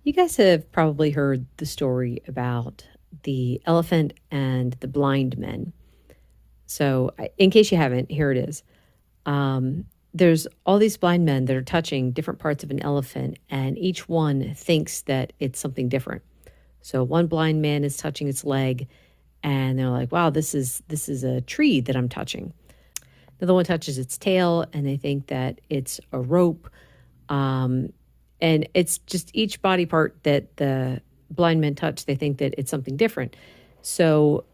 You guys have probably heard the story about the elephant and the blind men. So, in case you haven't, here it is. There's all these blind men that are touching different parts of an elephant, and each one thinks that it's something different. So, one blind man is touching its leg, and they're like, "Wow, this is a tree that I'm touching." The other one touches its tail, and they think that it's a rope. Um, and it's just each body part that the blind men touch, they think that it's something different. So,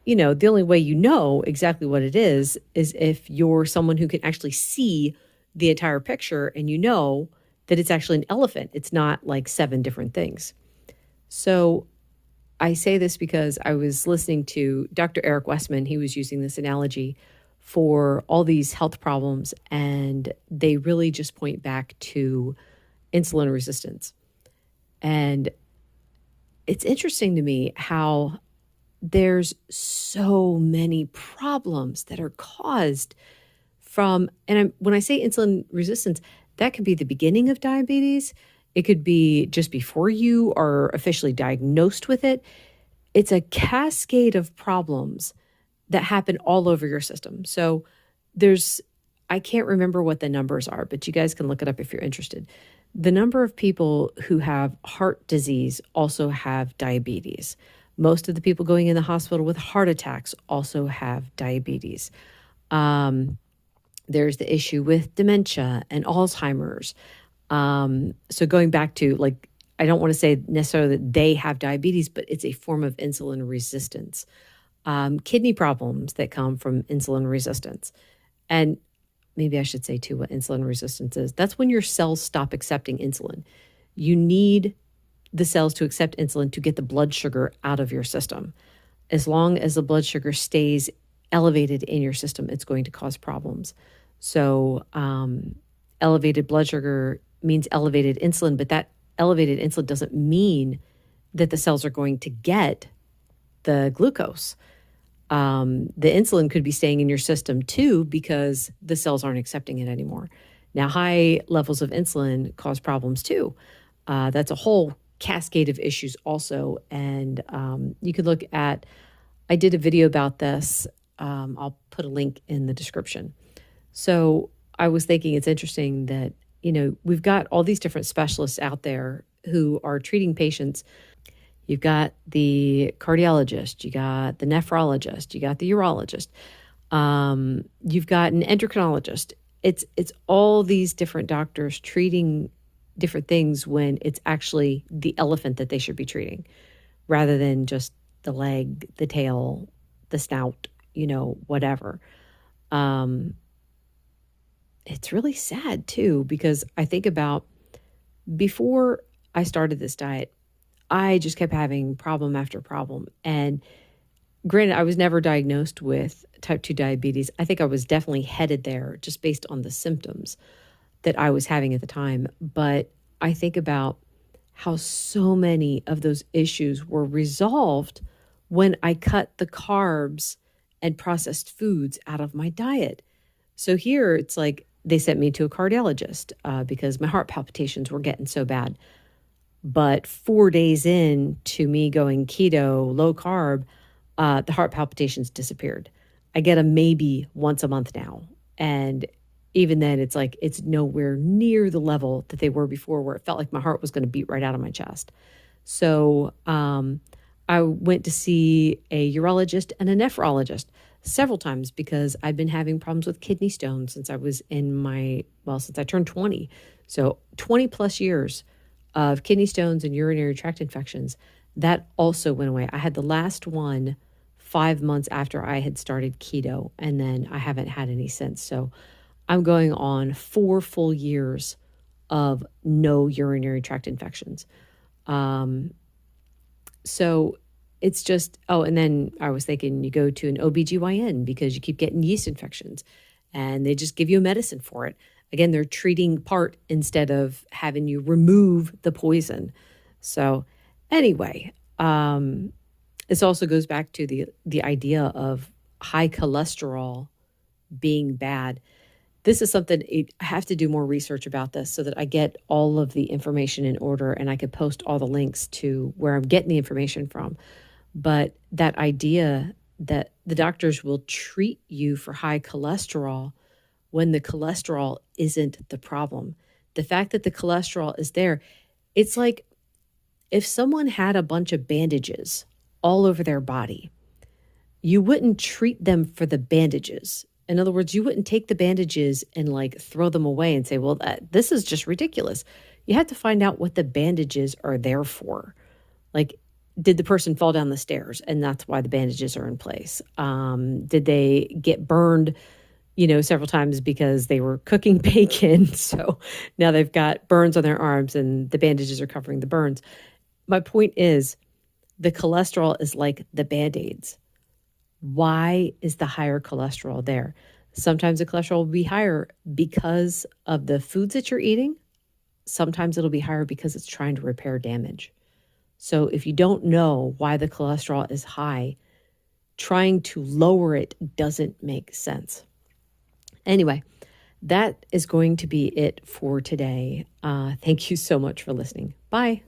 the only way you know exactly what it is if you're someone who can actually see the entire picture and you know that it's actually an elephant. It's not like seven different things. So, I say this because I was listening to Dr. Eric Westman. He was using this analogy for all these health problems, and they really just point back to insulin resistance. And it's interesting to me how there's so many problems that are caused from, and when I say insulin resistance, that could be the beginning of diabetes. It could be just before you are officially diagnosed with it. It's a cascade of problems that happen all over your system. So there's, I can't remember what the numbers are, but you guys can look it up if you're interested. The number of people who have heart disease also have diabetes. Most of the people going in the hospital with heart attacks also have diabetes. There's the issue with dementia and Alzheimer's. So going back to, like, I don't want to say necessarily that they have diabetes, but it's a form of insulin resistance. Kidney problems that come from insulin resistance. And maybe I should say too what insulin resistance is. That's when your cells stop accepting insulin. You need the cells to accept insulin to get the blood sugar out of your system. As long as the blood sugar stays elevated in your system, it's going to cause problems. So elevated blood sugar means elevated insulin, but that elevated insulin doesn't mean that the cells are going to get the glucose. The insulin could be staying in your system too because the cells aren't accepting it anymore. Now, high levels of insulin cause problems too. That's a whole cascade of issues also. And you could look at, I did a video about this. I'll put a link in the description. So I was thinking it's interesting that, we've got all these different specialists out there who are treating patients. You've got the cardiologist, you got the nephrologist, you got the urologist, you've got an endocrinologist. It's all these different doctors treating different things when it's actually the elephant that they should be treating, rather than just the leg, the tail, the snout, whatever. It's really sad too, because I think about before I started this diet, I just kept having problem after problem. And granted, I was never diagnosed with type 2 diabetes. I think I was definitely headed there just based on the symptoms that I was having at the time. But I think about how so many of those issues were resolved when I cut the carbs and processed foods out of my diet. So here it's like they sent me to a cardiologist because my heart palpitations were getting so bad. But 4 days in to me going keto, low carb, the heart palpitations disappeared. I get them maybe once a month now. And even then, it's like it's nowhere near the level that they were before, where it felt like my heart was going to beat right out of my chest. So I went to see a urologist and a nephrologist several times because I've been having problems with kidney stones since I was since I turned 20. So 20 plus years of kidney stones and urinary tract infections. That also went away. I had the last one 5 months after I had started keto, and then I haven't had any since. So I'm going on 4 full years of no urinary tract infections. So it's just, and then I was thinking you go to an OBGYN because you keep getting yeast infections and they just give you a medicine for it. Again, they're treating part instead of having you remove the poison. So anyway, this also goes back to the idea of high cholesterol being bad. this is something I have to do more research about this so that I get all of the information in order and I could post all the links to where I'm getting the information from. But that idea that the doctors will treat you for high cholesterol when the cholesterol isn't the problem. The fact that the cholesterol is there, it's like if someone had a bunch of bandages all over their body, you wouldn't treat them for the bandages. In other words, you wouldn't take the bandages and like throw them away and say, well, this is just ridiculous. You have to find out what the bandages are there for. Like, did the person fall down the stairs and that's why the bandages are in place? Did they get burned, several times because they were cooking bacon? So now they've got burns on their arms and the bandages are covering the burns. My point is the cholesterol is like the Band-Aids. Why is the higher cholesterol there? Sometimes the cholesterol will be higher because of the foods that you're eating. Sometimes it'll be higher because it's trying to repair damage. So if you don't know why the cholesterol is high, trying to lower it doesn't make sense. Anyway, that is going to be it for today. Thank you so much for listening. Bye.